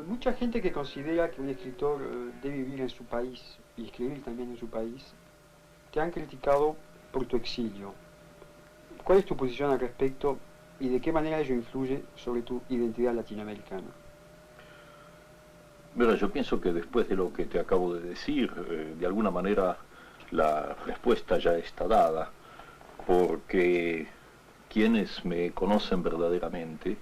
Mucha gente que considera que un escritor debe vivir en su país y escribir también en su país, te han criticado por tu exilio. ¿Cuál es tu posición al respecto y de qué manera ello influye sobre tu identidad latinoamericana? Mira, yo pienso que después de lo que te acabo de decir, de alguna manera la respuesta ya está dada, porque quienes me conocen verdaderamente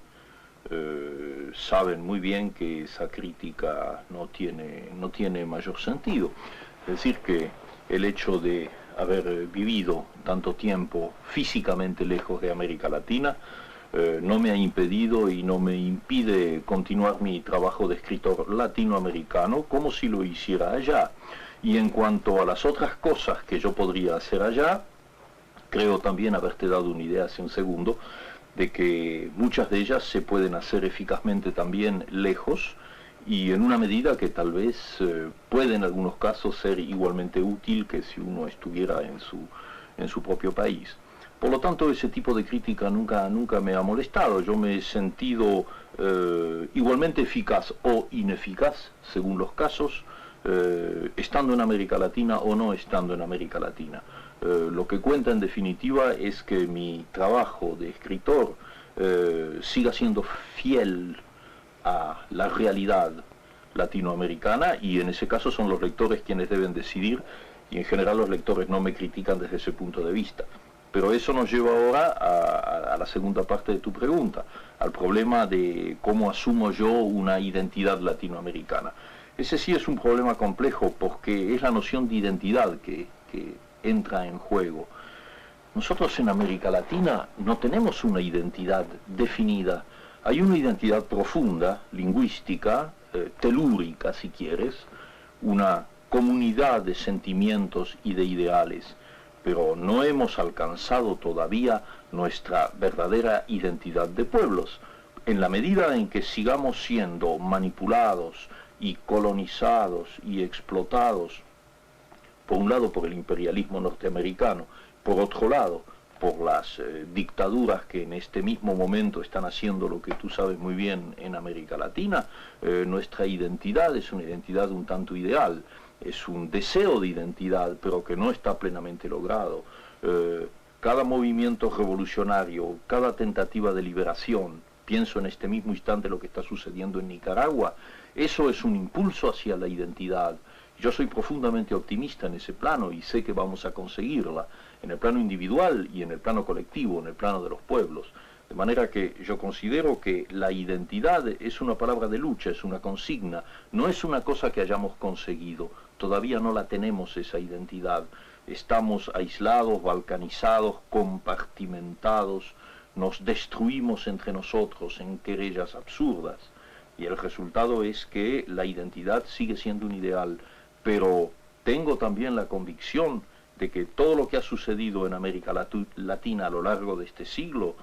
saben muy bien que esa crítica no tiene mayor sentido. Es decir, que el hecho de haber vivido tanto tiempo físicamente lejos de América Latina no me ha impedido y no me impide continuar mi trabajo de escritor latinoamericano como si lo hiciera allá. Y en cuanto a las otras cosas que yo podría hacer allá, creo también haberte dado una idea hace un segundo de que muchas de ellas se pueden hacer eficazmente también lejos y en una medida que tal vez puede en algunos casos ser igualmente útil que si uno estuviera en su propio país. Por lo tanto, ese tipo de crítica nunca me ha molestado. Yo me he sentido igualmente eficaz o ineficaz, según los casos, estando en América Latina o no estando en América Latina. Lo que cuenta en definitiva es que mi trabajo de escritor siga siendo fiel a la realidad latinoamericana y en ese caso son los lectores quienes deben decidir y en general los lectores no me critican desde ese punto de vista. Pero eso nos lleva ahora a la segunda parte de tu pregunta, al problema de cómo asumo yo una identidad latinoamericana. Ese sí es un problema complejo porque es la noción de identidad que entra en juego. Nosotros en América Latina no tenemos una identidad definida. Hay una identidad profunda, lingüística, telúrica si quieres, una comunidad de sentimientos y de ideales, pero no hemos alcanzado todavía nuestra verdadera identidad de pueblos. En la medida en que sigamos siendo manipulados y colonizados y explotados, por un lado por el imperialismo norteamericano, por otro lado por las dictaduras que en este mismo momento están haciendo lo que tú sabes muy bien en América Latina, nuestra identidad es una identidad un tanto ideal, es un deseo de identidad, pero que no está plenamente logrado. Cada movimiento revolucionario, cada tentativa de liberación, pienso en este mismo instante lo que está sucediendo en Nicaragua, eso es un impulso hacia la identidad. Yo soy profundamente optimista en ese plano y sé que vamos a conseguirla, en el plano individual y en el plano colectivo, en el plano de los pueblos. De manera que yo considero que la identidad es una palabra de lucha, es una consigna, no es una cosa que hayamos conseguido, todavía no la tenemos esa identidad. Estamos aislados, balcanizados, compartimentados, nos destruimos entre nosotros en querellas absurdas. Y el resultado es que la identidad sigue siendo un ideal, pero tengo también la convicción de que todo lo que ha sucedido en América Latina a lo largo de este siglo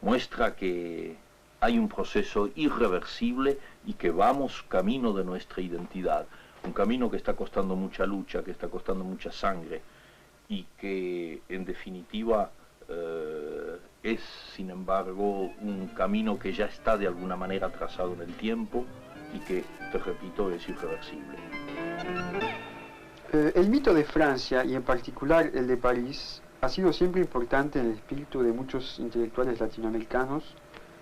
muestra que hay un proceso irreversible y que vamos camino de nuestra identidad, un camino que está costando mucha lucha, que está costando mucha sangre y que en definitiva es sin embargo un camino que ya está de alguna manera trazado en el tiempo y que, te repito, es irreversible. El mito de Francia, y en particular el de París, ha sido siempre importante en el espíritu de muchos intelectuales latinoamericanos,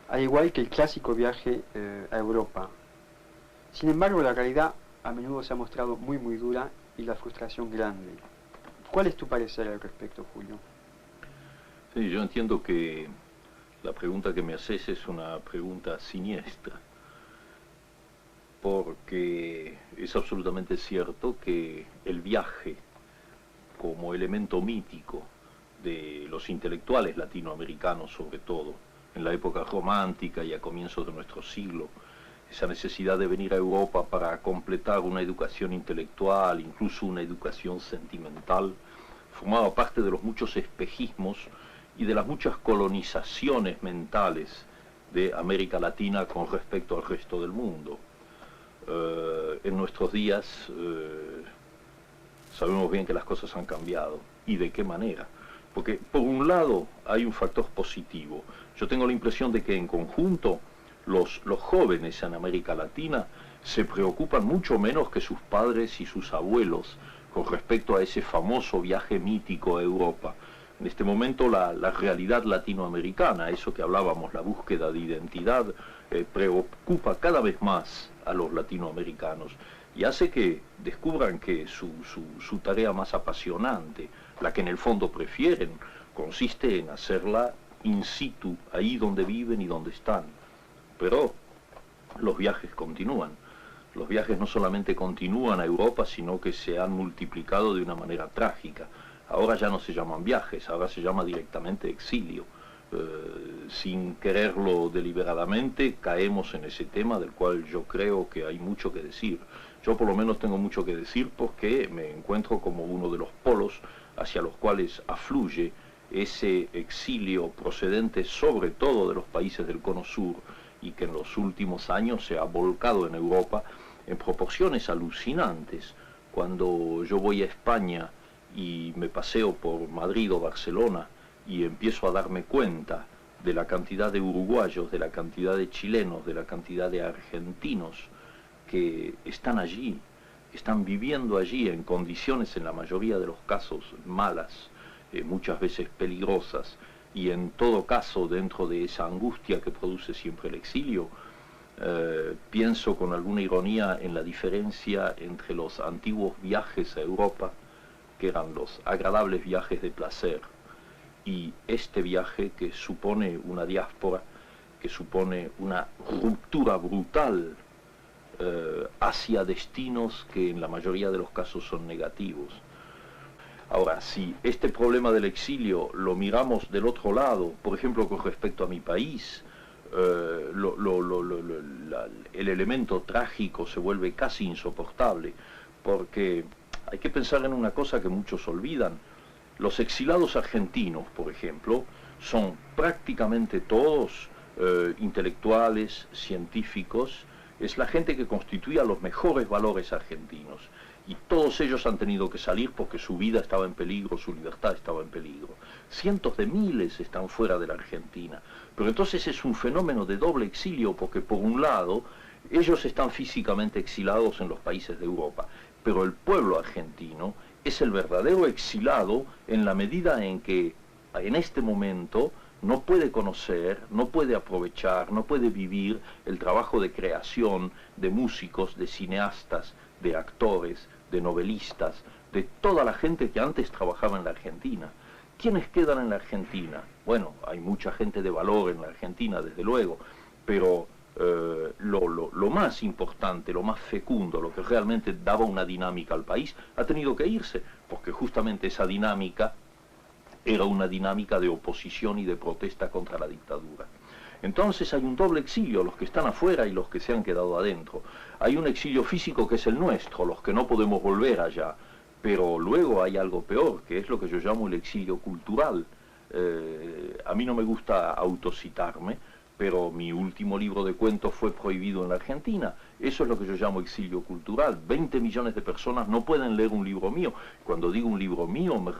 al igual que el clásico viaje a Europa. Sin embargo, la realidad a menudo se ha mostrado muy dura y la frustración grande. ¿Cuál es tu parecer al respecto, Julio? Sí, yo entiendo que la pregunta que me haces es una pregunta siniestra, porque es absolutamente cierto que el viaje como elemento mítico de los intelectuales latinoamericanos, sobre todo en la época romántica y a comienzos de nuestro siglo, esa necesidad de venir a Europa para completar una educación intelectual, incluso una educación sentimental, formaba parte de los muchos espejismos y de las muchas colonizaciones mentales de América Latina con respecto al resto del mundo. En nuestros días sabemos bien que las cosas han cambiado. ¿Y de qué manera? Porque por un lado hay un factor positivo. Yo tengo la impresión de que en conjunto los jóvenes en América Latina se preocupan mucho menos que sus padres y sus abuelos con respecto a ese famoso viaje mítico a Europa. En este momento la realidad latinoamericana, eso que hablábamos, la búsqueda de identidad, preocupa cada vez más a los latinoamericanos y hace que descubran que su tarea más apasionante, la que en el fondo prefieren, consiste en hacerla in situ, ahí donde viven y donde están. Pero los viajes continúan. Los viajes no solamente continúan a Europa, sino que se han multiplicado de una manera trágica. Ahora ya no se llaman viajes, ahora se llama directamente exilio. Sin quererlo deliberadamente, caemos en ese tema del cual yo creo que hay mucho que decir. Yo por lo menos tengo mucho que decir porque me encuentro como uno de los polos hacia los cuales afluye ese exilio procedente sobre todo de los países del Cono Sur y que en los últimos años se ha volcado en Europa en proporciones alucinantes. Cuando yo voy a España y me paseo por Madrid o Barcelona y empiezo a darme cuenta de la cantidad de uruguayos, de la cantidad de chilenos, de la cantidad de argentinos que están allí, están viviendo allí en condiciones en la mayoría de los casos malas, muchas veces peligrosas, y en todo caso dentro de esa angustia que produce siempre el exilio, pienso con alguna ironía en la diferencia entre los antiguos viajes a Europa, que eran los agradables viajes de placer, y este viaje que supone una diáspora, que supone una ruptura brutal hacia destinos que en la mayoría de los casos son negativos. Ahora, si este problema del exilio lo miramos del otro lado, por ejemplo con respecto a mi país, el elemento trágico se vuelve casi insoportable, porque hay que pensar en una cosa que muchos olvidan. Los exilados argentinos, por ejemplo, son prácticamente todos intelectuales, científicos, es la gente que constituía los mejores valores argentinos. Y todos ellos han tenido que salir porque su vida estaba en peligro, su libertad estaba en peligro. Cientos de miles están fuera de la Argentina. Pero entonces es un fenómeno de doble exilio porque por un lado ellos están físicamente exilados en los países de Europa, pero el pueblo argentino es el verdadero exilado en la medida en que en este momento no puede conocer, no puede aprovechar, no puede vivir el trabajo de creación de músicos, de cineastas, de actores, de novelistas, de toda la gente que antes trabajaba en la Argentina. ¿Quiénes quedan en la Argentina? Bueno, hay mucha gente de valor en la Argentina, desde luego, pero lo más importante, lo más fecundo, lo que realmente daba una dinámica al país, ha tenido que irse, porque justamente esa dinámica era una dinámica de oposición y de protesta contra la dictadura. Entonces hay un doble exilio, los que están afuera y los que se han quedado adentro. Hay un exilio físico que es el nuestro, los que no podemos volver allá, pero luego hay algo peor, que es lo que yo llamo el exilio cultural. A mí no me gusta autocitarme, pero mi último libro de cuentos fue prohibido en la Argentina. Eso es lo que yo llamo exilio cultural. 20 millones de personas no pueden leer un libro mío. Cuando digo un libro mío, me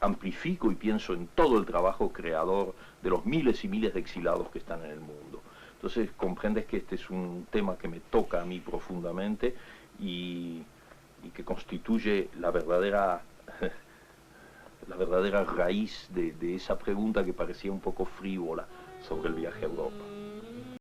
amplifico y pienso en todo el trabajo creador de los miles y miles de exilados que están en el mundo. Entonces comprendes que este es un tema que me toca a mí profundamente y que constituye la verdadera raíz de esa pregunta que parecía un poco frívola sobre el viaje a Europa.